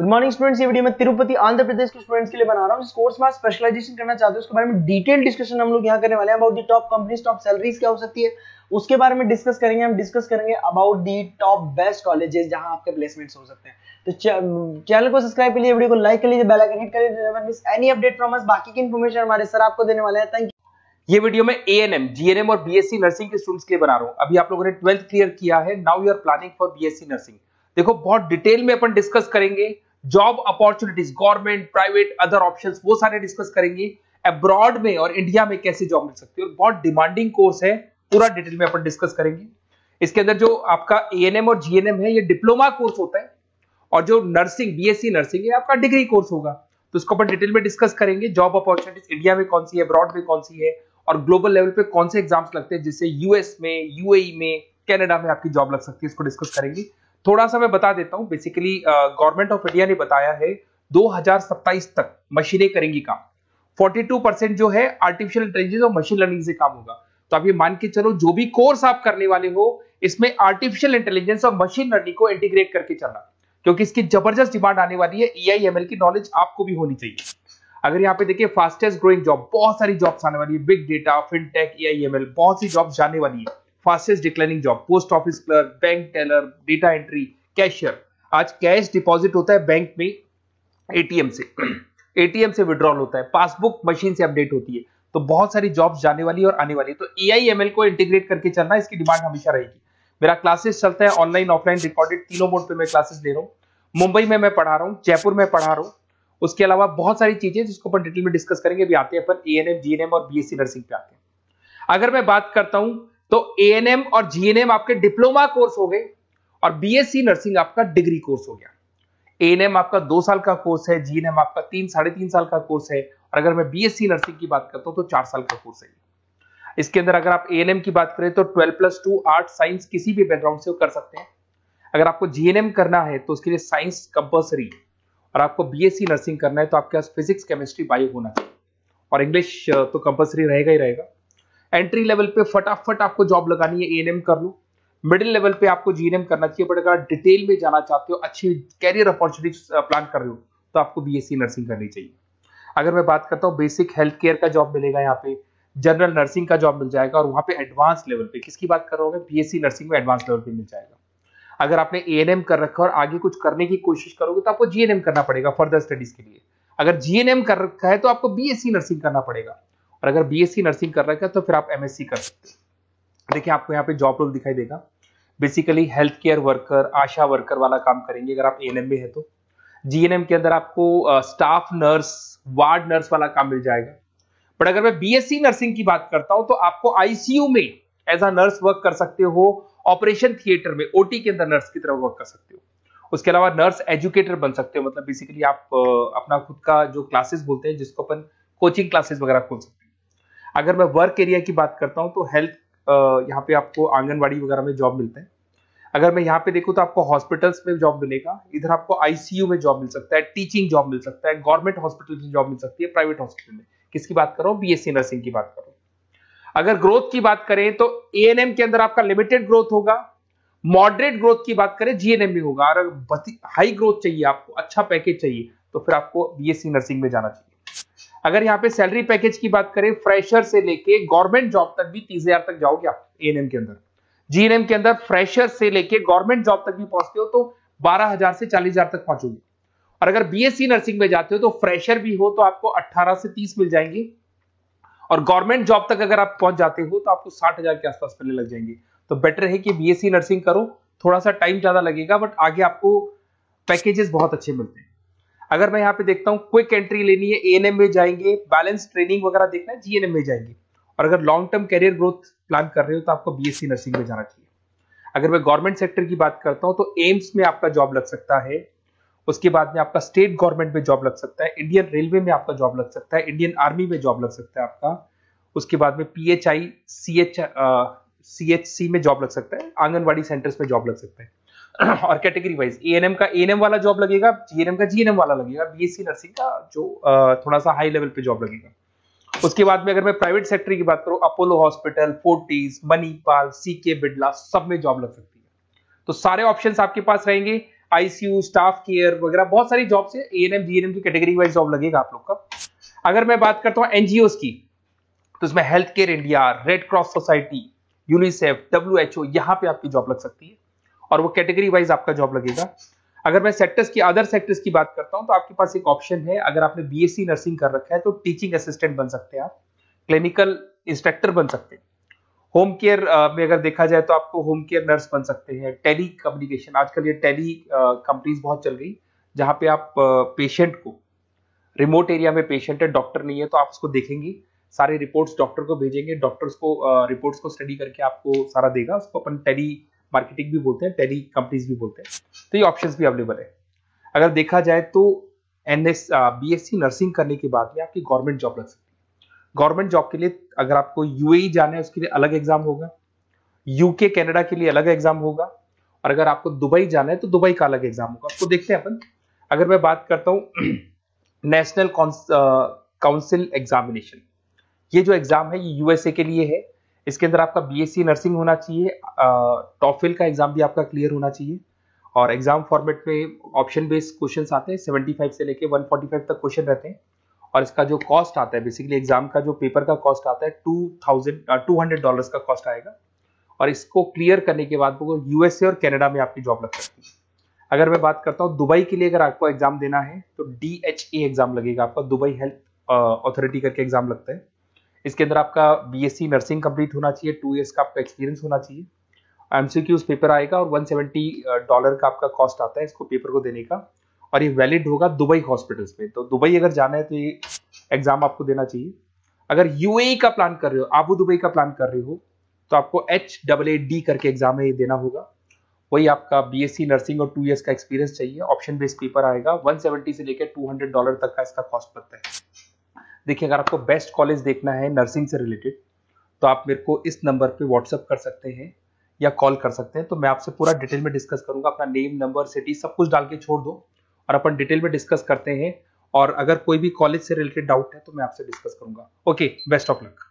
Good morning students. ये video मैं तिरुपति आंध्र प्रदेश के स्टूडेंट्स के लिए बना रहा हूँ। जिस कोर्स में आप स्पेशलाइजेशन करना चाहते हो उसके बारे में डिटेल डिस्कशन हम लोग यहाँ करने वाले हैं। About the top companies, top salaries क्या हो सकती है उसके बारे में डिस्कस करेंगे। हम डिस्कस करेंगे about the top best colleges जहां आपके प्लेसमेंट्स हो सकते हैं। तो चैनल को सब्सक्राइब कर लीजिए, वीडियो को लाइक कर लीजिए, बेल आइकन हिट कर लीजिए, never miss any update from us. बाकी की इंफॉर्मेशन हमारे सर आपको देने वाले हैं। Thank you. ये वीडियो में एएनएम, जीएनएम और बीएससी नर्सिंग के स्टूडेंट्स के लिए बना रहा हूं। अभी आप लोगों ने 12th क्लियर किया है, now you are planning for BSc nursing. देखो बहुत डिटेल में अपन डिस्कस करेंगे job opportunities, government, private, other options, वो सारे डिस्कस करेंगे। अब्रॉड में और इंडिया में कैसे जॉब मिल सकती है, और बहुत डिमांडिंग कोर्स है, पूरा डिटेल में अपन डिस्कस करेंगे। इसके अंदर जो आपका एएनएम और जीएनएम है ये डिप्लोमा कोर्स होता है, और जो नर्सिंग, बीएससी नर्सिंग, ये आपका डिग्री कोर्स होगा। तो इसको अपन डिटेल में डिस्कस करेंगे। जॉब अपॉर्चुनिटीज इंडिया में कौन सी है, अब्रॉड में कौन सी है, और ग्लोबल लेवल पे कौन से एग्जाम्स लगते हैं, जिससे यूएस में, यूएई में, कनाडा में आपकी जॉब लग सकती है, इसको डिस्कस करेंगे। थोड़ा सा मैं बता देता हूं। बेसिकली गवर्नमेंट ऑफ इंडिया ने बताया है 2027 तक मशीनें करेंगी काम। 42% जो है आर्टिफिशियल इंटेलिजेंस और मशीन लर्निंग से काम होगा। तो आप ये मान के चलो जो भी कोर्स आप करने वाले हो इसमें आर्टिफिशियल इंटेलिजेंस और मशीन लर्निंग को इंटीग्रेट करके चलना, क्योंकि इसकी जबरदस्त डिमांड आने वाली है। एआई/एमएल की नॉलेज आपको भी होनी चाहिए। अगर यहाँ पे देखिए फास्टेस्ट ग्रोइंग जॉब, बहुत सारी जॉब्स आने वाली है। बिग डेटा, फिनटेक, एआई/एमएल, बहुत सी जॉब्स जाने वाली है। Fastest declining job, post office clerk, bank teller, data entry, cashier. आज कैश डिपॉजिट होता है बैंक में एटीएम से, एटीएम से विड्रॉल होता है, पासबुक मशीन से अपडेट होती है। तो बहुत सारी जॉब्स जाने वाली है और आने वाली है। तो एआई/एमएल को इंटीग्रेट करके चलना, इसकी डिमांड हमेशा रहेगी। मेरा क्लासेस चलता है ऑनलाइन, ऑफलाइन, रिकॉर्डेड, तीनों मोड पे मैं क्लासेस ले रहा हूँ। मुंबई में मैं पढ़ा रहा हूँ, जयपुर में पढ़ा रहा हूँ। उसके अलावा बहुत सारी चीजें जिसको अपन डिटेल में डिस्कस करेंगे। अभी आते हैं अपन एएनएम, जीएनएम और बीएससी नर्सिंग पे आते हैं। अगर मैं बात करता हूं तो एएनएम और जीएनएम आपके डिप्लोमा कोर्स हो गए, और बीएससी नर्सिंग आपका डिग्री कोर्स हो गया। एएनएम आपका 2 साल का कोर्स है, जीएनएम आपका 3-3.5 साल का कोर्स है, और अगर मैं बीएससी नर्सिंग की बात करता हूं तो 4 साल का कोर्स है। इसके अंदर अगर आप एएनएम की बात करें तो 12+2 आर्ट साइंस किसी भी बैकग्राउंड से कर सकते हैं। अगर आपको जीएनएम करना है तो उसके लिए साइंस कंपल्सरी, और आपको बीएससी नर्सिंग करना है तो आपके पास फिजिक्स, केमिस्ट्री, बायो होना चाहिए, और इंग्लिश तो कंपल्सरी रहेगा ही रहेगा। एंट्री लेवल पे फटाफट आपको जॉब लगानी है, एएनएम कर लो। मिडिल लेवल पे आपको जीएनएम करना चाहिए, बट अगर डिटेल में जाना चाहते हो, अच्छी कैरियर अपॉर्चुनिटी प्लान कर रहे हो, तो आपको बीएससी नर्सिंग करनी चाहिए। अगर मैं बात करता हूँ बेसिक हेल्थ केयर का जॉब मिलेगा, यहाँ पे जनरल नर्सिंग का जॉब मिल जाएगा, और वहां पे एडवांस लेवल पे, किसकी बात कर रहा हूँ, बीएससी नर्सिंग में एडवांस लेवल पे मिल जाएगा। अगर आपने एएनएम कर रखा है और आगे कुछ करने की कोशिश करोगे तो आपको जीएनएम करना पड़ेगा फर्दर स्टडीज के लिए। अगर जीएनएम कर रखा है तो आपको बीएससी नर्सिंग करना पड़ेगा, और अगर बीएससी नर्सिंग कर रखा है तो फिर आप एमएससी कर सकते हैं। देखिए आपको यहाँ पे जॉब रोल दिखाई देगा। बेसिकली हेल्थ केयर वर्कर, आशा वर्कर वाला काम करेंगे अगर आप एएनएम में है तो। जीएनएम के अंदर आपको स्टाफ नर्स, वार्ड नर्स वाला काम मिल जाएगा। बट अगर मैं बीएससी नर्सिंग की बात करता हूं तो आपको आईसीयू में एज अ नर्स वर्क कर सकते हो, ऑपरेशन थिएटर में ओटी के अंदर नर्स की तरह वर्क कर सकते हो। उसके अलावा नर्स एजुकेटर बन सकते हो, मतलब बेसिकली आप अपना खुद का जो क्लासेस बोलते हैं, जिसको अपन कोचिंग क्लासेस वगैरह खोल सकते हैं। अगर मैं वर्क एरिया की बात करता हूं तो हेल्थ, यहाँ पे आपको आंगनवाड़ी वगैरह में जॉब मिलता है। अगर मैं यहाँ पे देखूं तो आपको हॉस्पिटल्स में जॉब मिलेगा, इधर आपको आईसीयू में जॉब मिल सकता है, टीचिंग जॉब मिल सकता है, गवर्नमेंट हॉस्पिटल में जॉब मिल सकती है, प्राइवेट हॉस्पिटल में। किसकी बात कर रहा हूँ, बीएससी नर्सिंग की बात कर रहा हूँ। अगर ग्रोथ की बात करें तो एएनएम के अंदर आपका लिमिटेड ग्रोथ होगा, मॉडरेट ग्रोथ की बात करें जीएनएम में होगा। और अगर हाई ग्रोथ चाहिए, आपको अच्छा पैकेज चाहिए, तो फिर आपको बीएससी नर्सिंग में जाना चाहिए। अगर यहाँ पे सैलरी पैकेज की बात करें, फ्रेशर से लेके गवर्नमेंट जॉब तक भी 30,000 तक जाओगे आप एएनएम के अंदर। जीएनएम के अंदर फ्रेशर से लेके गवर्नमेंट जॉब तक भी पहुंचते हो तो 12,000 से 40,000 तक पहुंचोगे। और अगर बीएससी नर्सिंग में जाते हो तो फ्रेशर भी हो तो आपको 18 से 30 मिल जाएंगे, और गवर्नमेंट जॉब तक अगर आप पहुंच जाते हो तो आपको 60,000 के आसपास मिलने लग जाएंगे। तो बेटर है कि बीएससी नर्सिंग करो, थोड़ा सा टाइम ज्यादा लगेगा, बट आगे आपको पैकेजेस बहुत अच्छे मिलते हैं। अगर मैं यहाँ पे देखता हूँ क्विक एंट्री लेनी है, एएनएम में जाएंगे, बैलेंस ट्रेनिंग वगैरह देखना है, जीएनएम में जाएंगे। और अगर long term career growth plan कर रहे हो तो आपको बीएससी नर्सिंग में जाना चाहिए। अगर मैं गवर्नमेंट सेक्टर की बात करता हूँ तो एम्स में आपका जॉब लग सकता है। उसके बाद में आपका स्टेट गवर्नमेंट में जॉब लग सकता है, इंडियन रेलवे में आपका जॉब लग सकता है, इंडियन आर्मी में जॉब लग सकता है आपका। उसके बाद में पीएचआई, सीएचसी में जॉब लग सकता है, आंगनवाड़ी सेंटर्स में जॉब लग सकता है। और कैटेगरी वाइज एएनएम का एएनएम वाला जॉब लगेगा, जीएनएम का जीएनएम वाला लगेगा, बीएससी नर्सिंग का जो थोड़ा सा हाई लेवल पे जॉब लगेगा। उसके बाद में अगर मैं प्राइवेट सेक्टर की बात करूं, Apollo hospital, Fortis, Manipal, CK Birla, सब में जॉब लग सकती है। तो सारे ऑप्शंस आपके पास रहेंगे। आईसीयू, स्टाफ केयर वगैरह बहुत सारी जॉब्स है। एएनएम जीएनएम की कैटेगरी वाइज जॉब लगेगा आप लोग का। अगर मैं बात करता हूँ एनजीओस की, तो इसमें health care India, red cross society, UNICEF, WHO, यहाँ पे आपकी जॉब लग सकती है और वो कैटेगरी वाइज आपका जॉब लगेगा। अगर मैं सेक्टर्स की, अदर सेक्टर्स की बात करता हूं, तो आपके पास एक ऑप्शन है, अगर आपने बीएससी नर्सिंग कर रखा है तो टीचिंग असिस्टेंट बन सकते हैं आप, क्लिनिकल इंस्ट्रक्टर बन सकते हैं। होम केयर में अगर देखा जाए तो आपको होम केयर नर्स बन सकते हैं। टेली कम्युनिकेशन, आजकल ये टेली कंपनीज बहुत चल गई, जहां पे आप पेशेंट को, रिमोट एरिया में पेशेंट है, डॉक्टर नहीं है, तो आप उसको देखेंगे, सारे रिपोर्ट्स डॉक्टर को भेजेंगे, डॉक्टर्स को रिपोर्ट्स को स्टडी करके आपको सारा देगा। उसको अपन टेली मार्केटिंग भी बोलते हैं, टेली कंपनीज भी बोलते हैं। तो ये ऑप्शंस भी अवेलेबल है। अगर देखा जाए तो बीएससी नर्सिंग करने के बाद में आपकी गवर्नमेंट जॉब लग सकती है। गवर्नमेंट जॉब के लिए अगर आपको यूएई जाना है उसके लिए अलग एग्जाम होगा, यूके कनाडा के लिए अलग एग्जाम होगा, और अगर आपको दुबई जाना है तो दुबई का अलग एग्जाम होगा। उसको देखते हैं अपन। अगर मैं बात करता हूं नेशनल काउंसिल एग्जामिनेशन, ये जो एग्जाम है ये यूएसए के लिए है। इसके अंदर आपका बीएससी नर्सिंग होना चाहिए, टॉफिल का एग्जाम भी आपका क्लियर होना चाहिए, और एग्जाम फॉर्मेट में ऑप्शन बेस्ड क्वेश्चंस आते हैं। 75 से लेके 145 तक क्वेश्चन रहते हैं, और इसका जो कॉस्ट आता है, बेसिकली एग्जाम का जो पेपर का कॉस्ट आता है $200 का कॉस्ट आएगा, और इसको क्लियर करने के बाद वो यूएसए और कनाडा में आपकी जॉब लग सकती है। अगर मैं बात करता हूँ दुबई के लिए, अगर आपको एग्जाम देना है तो DHA एग्जाम लगेगा आपका, दुबई हेल्थ अथॉरिटी करके एग्जाम लगता है। इसके अंदर आपका बीएससी नर्सिंग कंप्लीट होना चाहिए, 2 इयर्स का आपका एक्सपीरियंस होना चाहिए, एमसीक्यूज पेपर आएगा, और $170 का आपका कॉस्ट आता है इसको पेपर को देने का, और ये वैलिड होगा दुबई हॉस्पिटल्स में। तो दुबई अगर जाना है तो ये एग्जाम आपको देना चाहिए। अगर यूएई का प्लान कर रहे हो, आबू दुबई का प्लान कर रहे हो, तो आपको HAAD करके एग्जाम है ये देना होगा। वही आपका बीएससी नर्सिंग और 2 इयर्स का एक्सपीरियंस चाहिए, ऑप्शन बेस्ड पेपर आएगा, 170 से लेकर $200 तक का इसका कॉस्ट लगता है। देखिए, अगर आपको बेस्ट कॉलेज देखना है नर्सिंग से रिलेटेड, तो आप मेरे को इस नंबर पे व्हाट्सअप कर सकते हैं या कॉल कर सकते हैं, तो मैं आपसे पूरा डिटेल में डिस्कस करूंगा। अपना नेम, नंबर, सिटी सब कुछ डाल के छोड़ दो, और अपन डिटेल में डिस्कस करते हैं, और अगर कोई भी कॉलेज से रिलेटेड डाउट है तो मैं आपसे डिस्कस करूंगा। Okay, best of luck.